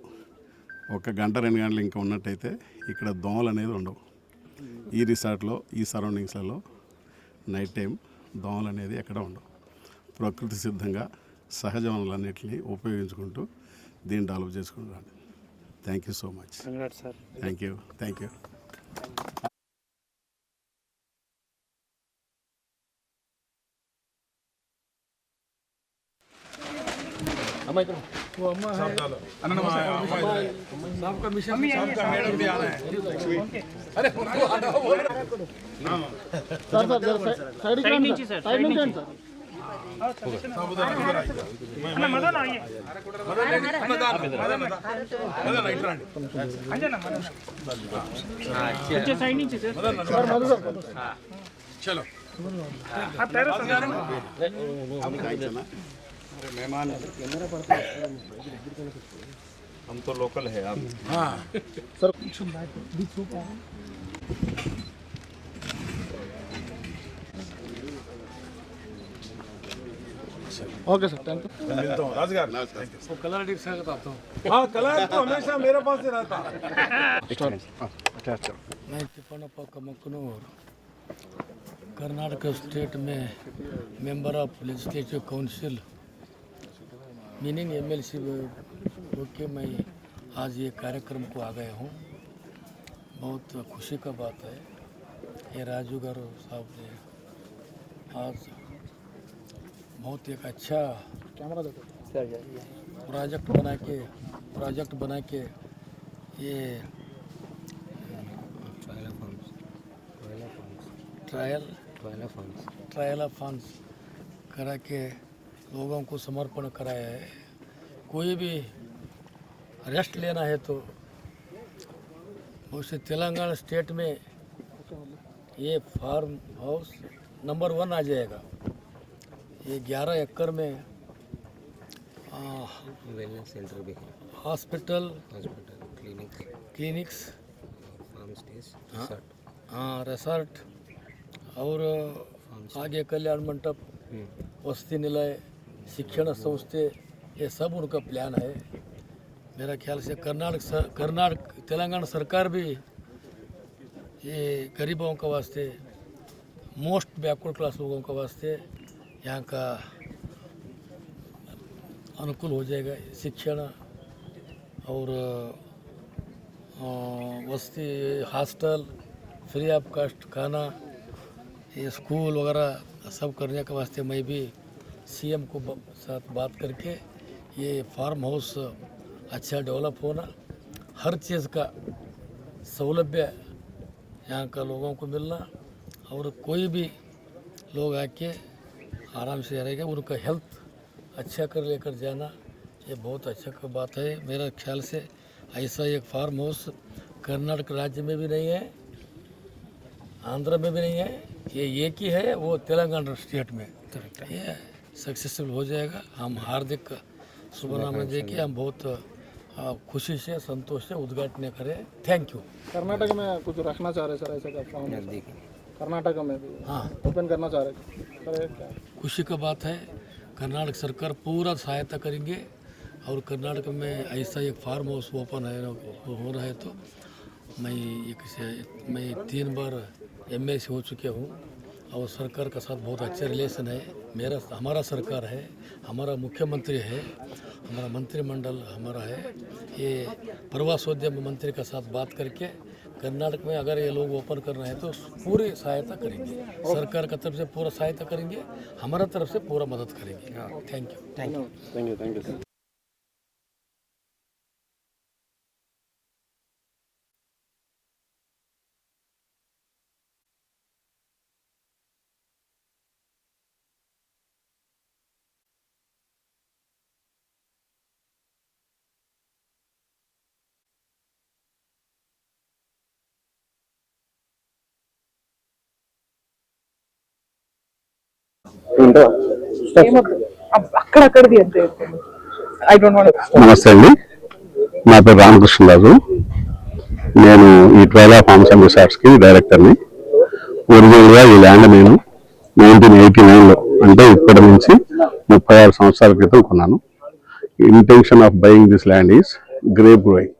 1 గంట 2 గంటలు ఇంకా ఉన్నట్టయితే ఇక్కడ దోమలు అనేది ఉండవు. ఈ రిసార్ట్లో, ఈ సరౌండింగ్స్లలో నైట్ టైం దోమలు అనేది ఎక్కడ ఉండవు. ప్రకృతి సిద్ధంగా సహజ వనరులన్నింటినీ ఉపయోగించుకుంటూ దీన్ని డెవలప్ చేసుకుంటాను. Thank you so much. Thank you. सबका मिशन, सबका मैडम भी आना है. अरे साइड नीचे सर, साइड नीचे सर. मदन आइए. मदन इटरांడి. अंजना मदन. अच्छा साइड नीचे सर. चलो. आप पैर मेहमान हम तो लोकल है आप. हाँ sir. Okay sir, thank you. मिलता हूँ राजगार. वो कलर डिक से आता हूँ. हाँ कलर तो हमेशा मेरे पास ही रहता. मैं तिप्पनप्पा कमक्कनूर, कर्नाटक स्टेट में member of legislative council meaning MLC होके मैं आज ये कार्यक्रम को आ गया हूँ. बहुत खुशी का बात है. ये राजू गारू साहब ने आज बहुत एक अच्छा प्रोजेक्ट बना के ये ट्रायल ऑफ फंड्स करा के लोगों को समर्पण कराया है। कोई भी रेस्ट लेना है तो उसे तेलंगाना स्टेट में ये फार्म हाउस नंबर 1 आ जाएगा। ये 11 एकड़ में वेलनेस सेंटर भी है, hospital clinics farm stays, resort और आगे कल्याण मंडप, वसति निलय, शिक्षण संस्थे, ये सब उनका प्लान है। मेरा ख्याल से कर्नाटक तेलंगाना सरकार भी ये गरीबों के वास्ते, मोस्ट बैकवर्ड क्लास लोगों के वास्ते यहाँ का अनुकूल हो जाएगा। शिक्षण और वसति, हॉस्टल, फ्री ऑफ कास्ट खाना, ये स्कूल वगैरह सब करने के वास्ते मैं भी सीएम को साथ बात करके ये फार्म हाउस अच्छा डेवलप होना, हर चीज़ का सौलभ्य यहाँ का लोगों को मिलना और कोई भी लोग आके आराम से रहेगा, उनका हेल्थ अच्छा कर लेकर जाना, ये बहुत अच्छा का बात है। मेरा ख्याल से ऐसा एक फार्म हाउस कर्नाटक राज्य में भी नहीं है, आंध्र में भी नहीं है, ये एक ही है, वो तेलंगाना स्टेट में। ये सक्सेसफुल हो जाएगा। हम हार्दिक शुभकामनाएं देके हम बहुत खुशी से, संतोष से उद्घाटन करें। Thank you. कर्नाटक में कुछ रखना चाह रहे सर, ऐसा क्या फार्म कर्नाटक में भी हाँ, ओपन करना चाह रहे सर, क्या खुशी का बात है। कर्नाटक सरकार पूरा सहायता करेंगे और कर्नाटक में ऐसा एक फार्म हाउस ओपन है हो रहा है तो मैं 3 बार एमएलसी हो चुके हूँ और सरकार का साथ बहुत अच्छा रिलेशन है। हमारा सरकार है, हमारा मुख्यमंत्री है, हमारा मंत्रिमंडल हमारा है। ये प्रवासोद्यम मंत्री का साथ बात करके कर्नाटक में अगर ये लोग ओपन करना है तो पूरी सहायता करेंगे। सरकार का तरफ से पूरा सहायता करेंगे, हमारा तरफ से पूरा मदद करेंगे। Thank you. सर। అక్కడక్కడిది అంతే. I don't want. నమస్తే అండి, నా పేరు రామకృష్ణరాజు. నేను ఈ ట్రైల్ ఆఫ్ ఫార్మ్స్ అండ్ రిసార్ట్స్కి డైరెక్టర్ని. ఒరిజినల్గా ఈ ల్యాండ్ నేను 1989లో అంటే ఇప్పటి నుంచి 36 సంవత్సరాల క్రితం కొన్నాను. Intention of buying this land is grape growing.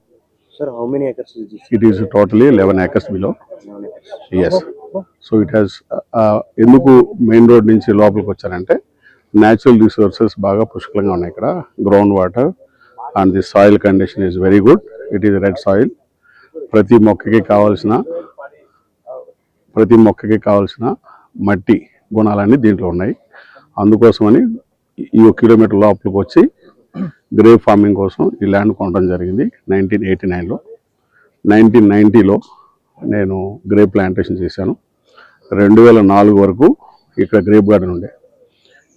Sir, how many acres is this? It is totally 11 acres below. Yes. So it has ఎందుకు మెయిన్ రోడ్ నుంచి లోపలికి వచ్చారంటే న్యాచురల్ రిసోర్సెస్ బాగా పుష్కలంగా ఉన్నాయి ఇక్కడ. Ground water and the soil condition is very good. It is red soil. ప్రతి మొక్కకి కావాల్సిన మట్టి గుణాలన్నీ దీంట్లో ఉన్నాయి. అందుకోసమని ఈ 1 కిలోమీటర్ లోపలికి వచ్చి గ్రేప్ ఫార్మింగ్ కోసం ఈ ల్యాండ్ కొనడం జరిగింది 1989లో. 1990లో నేను గ్రేప్ ప్లాంటేషన్ చేశాను. 2004 వరకు ఇక్కడ గ్రేప్ గార్డెన్ ఉండే.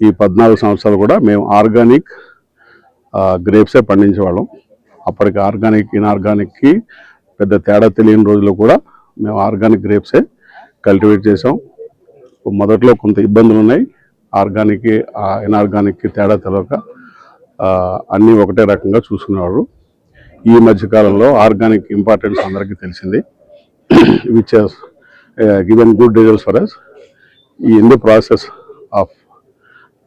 ఈ 14 సంవత్సరాలు కూడా మేము ఆర్గానిక్ గ్రేప్సే పండించేవాళ్ళం. అప్పటికి ఆర్గానిక్ ఇన్ఆర్గానిక్కి పెద్ద తేడా తెలియని రోజుల్లో కూడా మేము ఆర్గానిక్ గ్రేప్సే కల్టివేట్ చేసాం. మొదట్లో కొంత ఇబ్బందులు ఉన్నాయి, ఆర్గానిక్కి ఇన్ఆర్గానిక్కి తేడా తెలియక అన్నీ ఒకటే రకంగా చూసుకునేవారు. ఈ మధ్యకాలంలో ఆర్గానిక్ ఇంపార్టెన్స్ అందరికీ తెలిసింది, which has given good results for us. In the process of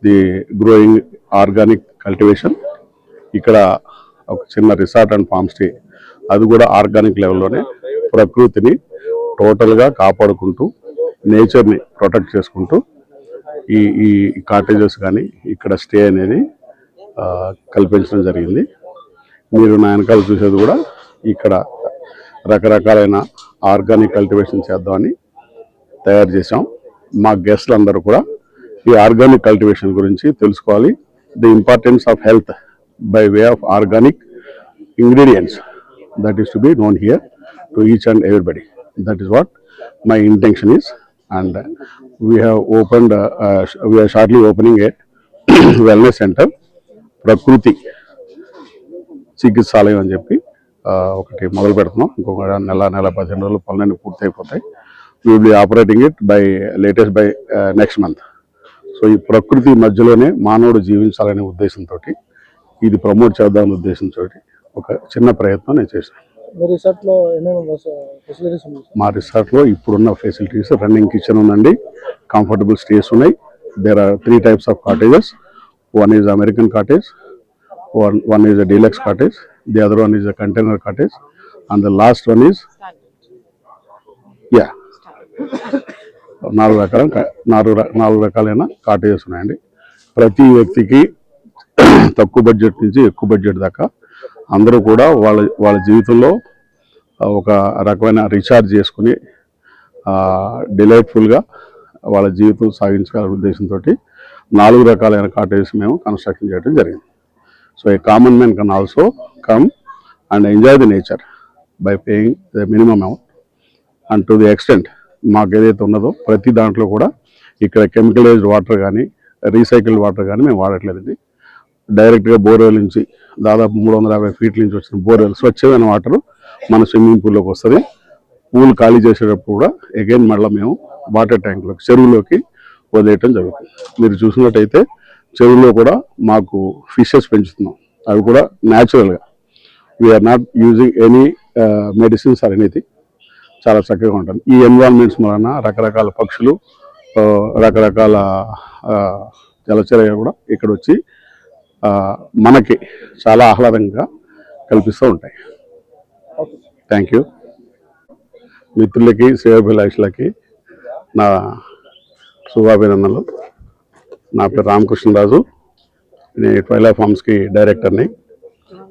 the growing organic cultivation ఇక్కడ ఒక చిన్న రిసార్ట్ అండ్ ఫార్మ్ స్టే, అది కూడా ఆర్గానిక్ లెవెల్లోనే ప్రకృతిని టోటల్గా కాపాడుకుంటూ నేచర్ని ప్రొటెక్ట్ చేసుకుంటూ ఈ కాటేజెస్ కానీ ఇక్కడ స్టే అనేది కల్పించడం జరిగింది. మీరు నా వెనకాల చూసేది కూడా ఇక్కడ రకరకాలైన ఆర్గానిక్ కల్టివేషన్ చేద్దామని తయారు చేసాం. మా గెస్ట్లు అందరూ కూడా ఈ ఆర్గానిక్ కల్టివేషన్ గురించి తెలుసుకోవాలి, the importance of health by way of organic ingredients. That is to be known here to each and everybody. That is what my intention is. And we have opened, we are shortly opening a wellness center, ప్రకృతి చికిత్సాలయం అని చెప్పి ఒకటి మొదలు పెడుతున్నాం. ఇంకొక నెల 15 రోజులు పనులన్నీ పూర్తి అయిపోతాయి. We will be operating it latest by next month. So ఈ ప్రకృతి మధ్యలోనే మానవుడు జీవించాలనే ఉద్దేశంతో ఇది ప్రమోట్ చేద్దామనే ఉద్దేశంతో ఒక చిన్న ప్రయత్నం నేను చేశాను. మీ రిసార్ట్లో ఏమేమి ఫెసిలిటీస్ ఉన్నాయి? మా రిసార్ట్లో ఇప్పుడున్న ఫెసిలిటీస్ రన్నింగ్ కిచెన్ ఉందండి, కంఫర్టబుల్ స్టేస్ ఉన్నాయి. There are 3 types of cottages. One is American cottage, one is a deluxe cottage, the other one is a container cottage, and the last one is నాలుగు రకాలైన cottages ఉన్నాయండి. ప్రతి వ్యక్తికి తక్కువ budget నుంచి ఎక్కువ బడ్జెట్ దాకా అందరూ కూడా వాళ్ళ జీవితంలో ఒక రకమైన రీఛార్జ్ చేసుకుని డిలైట్ఫుల్గా వాళ్ళ జీవితం సాగించాలనే ఉద్దేశంతో 4 రకాలైన కాటేజెస్ మేము కన్స్ట్రక్షన్ చేయడం జరిగింది. So a common man can also come and enjoy the nature by paying the minimum amount. And to the extent మాకు ఏదైతే ఉన్నదో ప్రతి దాంట్లో కూడా ఇక్కడ కెమికలైజ్డ్ వాటర్ కానీ రీసైకిల్డ్ వాటర్ కానీ మేము వాడట్లేదండి. డైరెక్ట్గా బోర్వెల్ నుంచి దాదాపు 350 feet నుంచి వచ్చిన బోర్వెల్ స్వచ్ఛమైన వాటర్ మన స్విమ్మింగ్ పూల్లోకి వస్తుంది. పూల్ ఖాళీ చేసేటప్పుడు కూడా అగైన్ మళ్ళీ మేము వాటర్ ట్యాంక్లోకి చెరువులోకి వదిలేయటం జరుగుతుంది. మీరు చూసినట్టయితే చెరువులో కూడా మాకు ఫిషెస్ పెంచుతున్నాం, అవి కూడా న్యాచురల్గా. We are not using any medicines or anything. చాలా చక్కగా ఉంటుంది. ఈ ఎన్విరాన్మెంట్స్ వలన రకరకాల పక్షులు, రకరకాల జలచరలు కూడా ఇక్కడ వచ్చి మనకి చాలా ఆహ్లాదంగా కల్పిస్తూ ఉంటాయి. Thank you. మిత్రులకి శ్రేయోభిలాషులకి నా శుభాభినందనలు. నా పేరు రామకృష్ణరాజు, నేను ట్వైలైఫ్ ఫార్మ్స్కి డైరెక్టర్ని.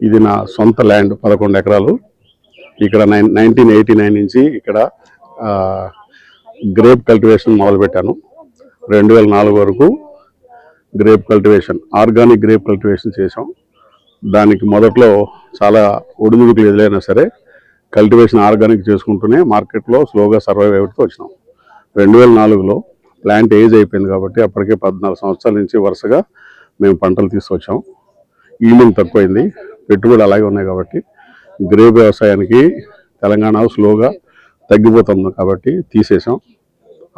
ఇది నా సొంత ల్యాండ్, 11 ఎకరాలు. ఇక్కడ 1989 నుంచి ఇక్కడ గ్రేప్ కల్టివేషన్ మొదలుపెట్టాను. 2004 వరకు grape cultivation, organic grape cultivation చేసాం. దానికి మొదట్లో చాలా ఒడిదుడుకులు ఎదురైనా సరే కల్టివేషన్ ఆర్గానిక్ చేసుకుంటూనే మార్కెట్లో స్లోగా సర్వైవ్ అవుతూ వచ్చినాం. 2004లో ప్లాంట్ ఏజ్ అయిపోయింది కాబట్టి అప్పటికే 14 సంవత్సరాల నుంచి వరుసగా మేము పంటలు తీసుకొచ్చాం. ఈల్డింగ్ తక్కువైంది, పెట్టుబడి అలాగే ఉన్నాయి కాబట్టి గ్రేప్ వ్యవసాయానికి తెలంగాణ స్లోగా తగ్గిపోతుంది కాబట్టి తీసేసాం.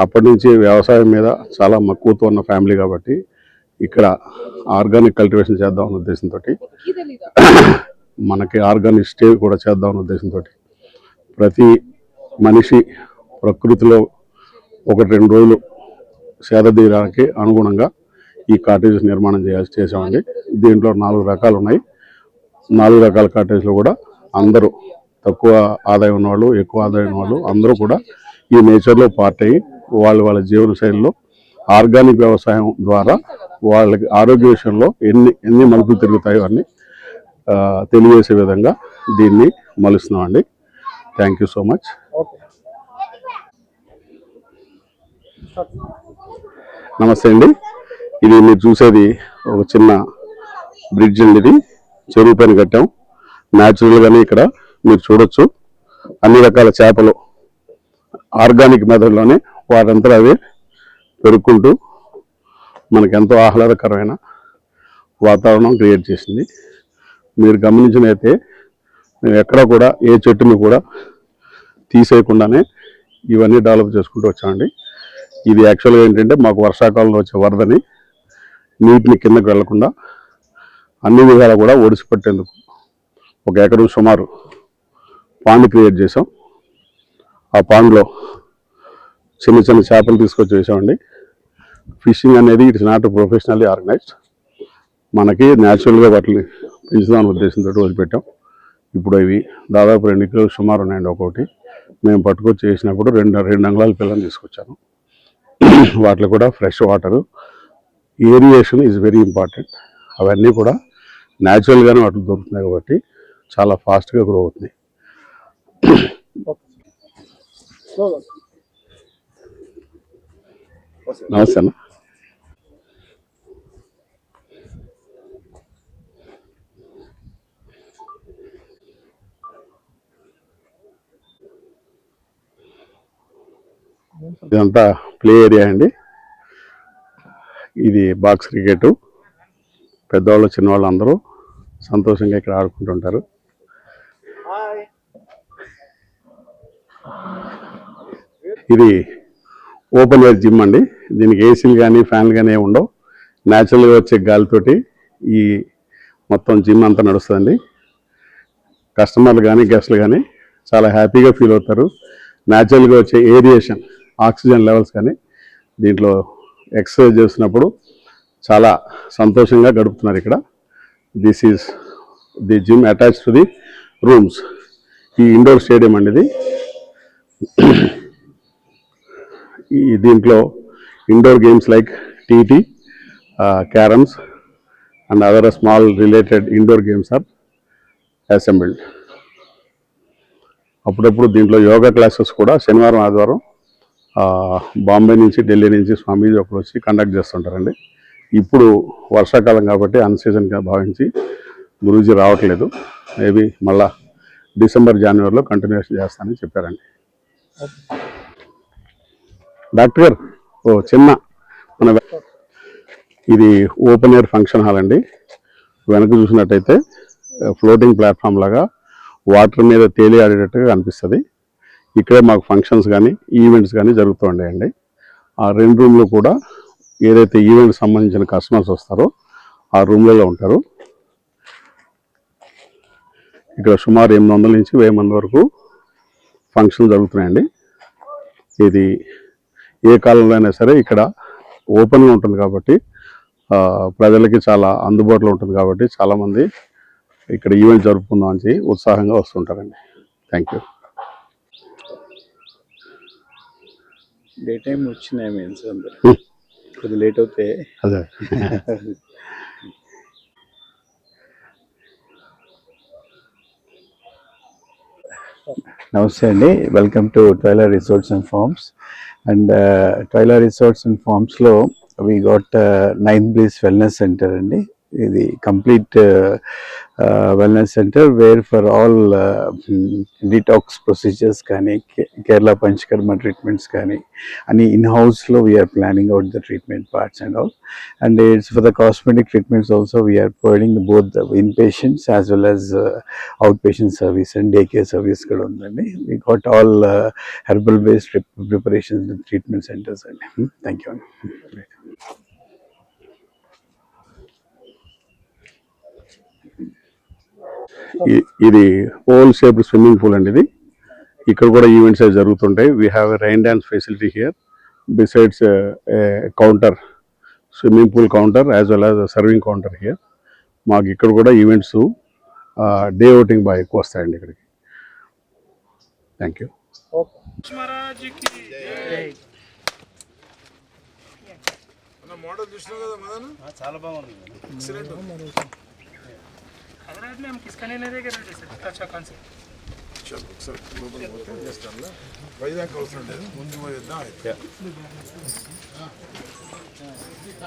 అప్పటి నుంచి వ్యవసాయం మీద చాలా మక్కువతో ఉన్న ఫ్యామిలీ కాబట్టి ఇక్కడ ఆర్గానిక్ కల్టివేషన్ చేద్దామన్న ఉద్దేశంతో, మనకి ఆర్గానిక్ స్టే కూడా చేద్దామన్న ఉద్దేశంతో ప్రతి మనిషి ప్రకృతిలో 1-2 రోజులు సేద తీయడానికి అనుగుణంగా ఈ కాటేజెస్ నిర్మాణం చేసామండి. దీంట్లో 4 రకాలు ఉన్నాయి. 4 రకాల కాటేజ్లో కూడా అందరూ తక్కువ ఆదాయం ఉన్నవాళ్ళు, ఎక్కువ ఆదాయం ఉన్నవాళ్ళు అందరూ కూడా ఈ నేచర్లో పార్ట్ అయ్యి వాళ్ళ జీవన శైలిలో ఆర్గానిక్ వ్యవసాయం ద్వారా వాళ్ళకి ఆరోగ్య విషయంలో ఎన్ని మలుపులు తిరుగుతాయో అన్ని తెలియజేసే విధంగా దీన్ని మలుస్తున్నామండి. Thank you so much. నమస్తే అండి. ఇది మీరు చూసేది ఒక చిన్న బ్రిడ్జ్ అండి. ఇది చెరువు పైన కట్టాం. న్యాచురల్గానే ఇక్కడ మీరు చూడొచ్చు అన్ని రకాల చేపలు ఆర్గానిక్ మెథడ్లోనే వాటంతా అవి పెరుక్కుంటూ మనకు ఎంతో ఆహ్లాదకరమైన వాతావరణం క్రియేట్ చేసింది. మీరు గమనించినైతే మేము ఎక్కడ కూడా ఏ చెట్టుని కూడా తీసేయకుండానే ఇవన్నీ డెవలప్ చేసుకుంటూ వచ్చామండి. ఇది యాక్చువల్గా ఏంటంటే మాకు వర్షాకాలంలో వచ్చే వరదని నీటిని కిందకు వెళ్లకుండా అన్ని విధాలు కూడా ఒడిసిపట్టేందుకు 1 ఎకరం సుమారు పాండ్ క్రియేట్ చేసాం. ఆ పాండ్లో చిన్న చిన్న చేపలు తీసుకొచ్చి వేసామండి. ఫిషింగ్ అనేది ఇట్స్ నాట్ ప్రొఫెషనల్లీ ఆర్గనైజ్డ్. మనకి న్యాచురల్గా వాటిని పెంచుదామనే ఉద్దేశంతో వదిలిపెట్టాం. ఇప్పుడు అవి దాదాపు 2 కిలోలు సుమారు ఉన్నాయండి. ఒక్కొక్కటి మేము పట్టుకొచ్చి చేసినప్పుడు 2 అంగుళాల పిల్లలు తీసుకొచ్చాను. వాటిలో కూడా fresh water, aeration is very important. అవన్నీ కూడా న్యాచురల్గానే వాటికి దొరుకుతున్నాయి కాబట్టి చాలా ఫాస్ట్గా గ్రో అవుతున్నాయి. నమస్తే అన్న. ఇదంతా ప్లే ఏరియా అండి. ఇది బాక్స్ క్రికెట్. పెద్దవాళ్ళు చిన్నవాళ్ళు అందరూ సంతోషంగా ఇక్కడ ఆడుకుంటుంటారు. ఇది ఓపెన్ ఎయిర్ జిమ్ అండి. దీనికి ఏసీలు కానీ ఫ్యాన్లు కానీ ఏమి ఉండవు. న్యాచురల్గా వచ్చే గాలితోటి ఈ మొత్తం జిమ్ అంతా నడుస్తుందండి. కస్టమర్లు కానీ గెస్ట్లు కానీ చాలా హ్యాపీగా ఫీల్ అవుతారు. న్యాచురల్గా వచ్చే ఏరియేషన్, ఆక్సిజన్ లెవెల్స్ కానీ దీంట్లో ఎక్సర్సైజ్ చేస్తున్నప్పుడు చాలా సంతోషంగా గడుపుతున్నారు ఇక్కడ. This is the gym attach to the rooms. ఈ ఇండోర్ స్టేడియం అండి ఇది. ఈ దీంట్లో indoor games like TT, carroms and other small related indoor games are assembled. అప్పుడప్పుడు దీంట్లో యోగా క్లాసెస్ కూడా శనివారం ఆదివారం బాంబే నుంచి ఢిల్లీ నుంచి స్వామీజీ ఒకరు వచ్చి కండక్ట్ చేస్తుంటారండి. ఇప్పుడు వర్షాకాలం కాబట్టి అన్సీజన్గా భావించి గురూజీ రావట్లేదు. మేబీ మళ్ళా డిసెంబర్ జనవరిలో కంటిన్యూషన్ చేస్తానని చెప్పారండి. డాక్టర్ గారు చిన్న మన ఇది ఓపెన్ ఎయిర్ ఫంక్షన్ హాల్ అండి. వెనక చూసినట్టయితే ఫ్లోటింగ్ ప్లాట్ఫామ్ లాగా వాటర్ మీద తేలి ఆడేటట్టుగా కనిపిస్తుంది. ఇక్కడే మాకు ఫంక్షన్స్ కానీ ఈవెంట్స్ కానీ జరుగుతూ ఉండేయండి. ఆ 2 రూమ్లు కూడా ఏదైతే ఈవెంట్కి సంబంధించిన కస్టమర్స్ వస్తారో ఆ రూమ్లలో ఉంటారు. ఇక్కడ సుమారు 800 నుంచి 1000 మంది వరకు ఫంక్షన్లు జరుగుతున్నాయండి. ఇది ఏ కాలంలో అయినా సరే ఇక్కడ ఓపెన్గా ఉంటుంది కాబట్టి ప్రజలకి చాలా అందుబాటులో ఉంటుంది కాబట్టి చాలామంది ఇక్కడ ఈవెంట్ జరుపుకుందాం అని ఉత్సాహంగా వస్తుంటారండి. Thank you. డే టైం వచ్చినాయి మీన్స్ అందరు కొద్దిగా లేట్ అవుతే అదే నమస్తే అండి. Welcome to Twyler resorts and farms. And Twyler resorts and ఫార్మ్స్లో we got 9 Bliss wellness centre అండి. ఇది complete wellness centre where for all detox procedures కానీ కేరళ పంచకర్మ ట్రీట్మెంట్స్ కానీ అన్ని ఇన్ హౌస్లో we are planning out the treatment parts and all. And it's for the cosmetic treatments also we are providing both the in patients as well as out patient service and day care service కూడా ఉందండి. We got all herbal based preparations and treatment centres అండి. Thank you అండి. ఇది whole shaped swimming pool అండి. ఇది ఇక్కడ కూడా events అవి జరుగుతుంటాయి. We have a rain dance facility here besides counter, swimming pool counter as well as serving counter here. మాకు ఇక్కడ కూడా ఈవెంట్స్ డే అవుటింగ్ బాగా ఎక్కువ వస్తాయండి ఇక్కడికి. Thank you. మోడల్ చూసినావు కదా మదన్, చాలా బాగుంది. ఎక్సలెంట్. हम किसका नहीं लेके रेडी सर अच्छा कांसेप्ट చలో ఒకసారి లోపలికి పోతే చేస్తాను. వైజాగ్ అవసరం లేదు, ముందు పోయిద్దాం.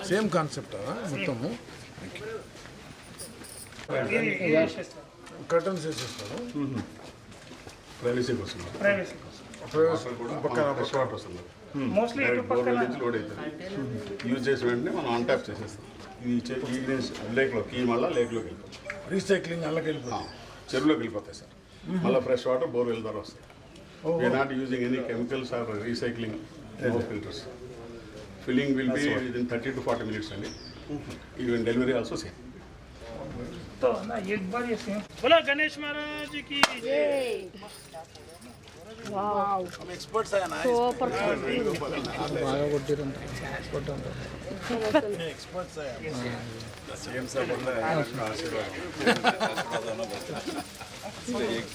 సేమ్ కాన్సెప్ట్ మొత్తము. కర్టన్స్ వేసేస్తాను. ప్రైవసీ కోసం పక్కన మోస్ట్లీ లోడ్ అవుతుంది. యూజ్ చేసిన వెంటనే మనం ఆన్ ట్యాప్ చేసేస్తాం. ఇది లేక్లో కీ మళ్ళీ లేక్లోకి వెళ్ళిపోతాం. రీసైక్లింగ్ అల్లకి వెళ్ళిపోతాం, చెరువులోకి వెళ్ళిపోతాయి సార్. మళ్ళీ ఫ్రెష్ వాటర్ బోర్వెల్ ద్వారా వస్తాయి. We are not using any chemicals or recycling filters. Filling will be within 30 to 40 minutes అండి. Even delivery also same. तो ना एक बार ये सेम बोला गणेश महाराज की जय. వావ్, ఎక్స్పర్ట్స్ ఆయన సూపర్ బాగా కొట్టిరంట ఎక్స్పర్ట్ అంట. ఎక్స్పర్ట్స్ ఆయన.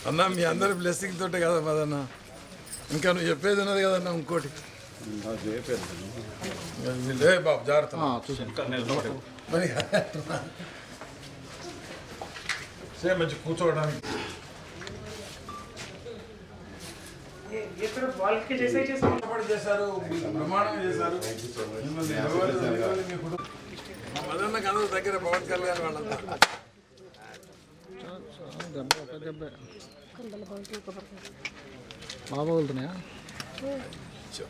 అన్న మీ అందరి బ్లెస్సింగ్ తోటే కదా మదన్న. ఇంకా నువ్వు చెప్పేది ఉన్నది కదన్న ఇంకోటి. బాబు జాగ్రత్త. సేమ్ మంచి కూర్చోవడానికి. ये तरफ वॉल के जैसे ही जैसे చేశారు, బ్రహ్మాండంగా చేశారు. మదన్న అందరూ దగ్గర పవన్ కళ్యాణ్ వాళ్ళంతా. బాగా వెళ్తున్నాయా? ఇచ్చాం.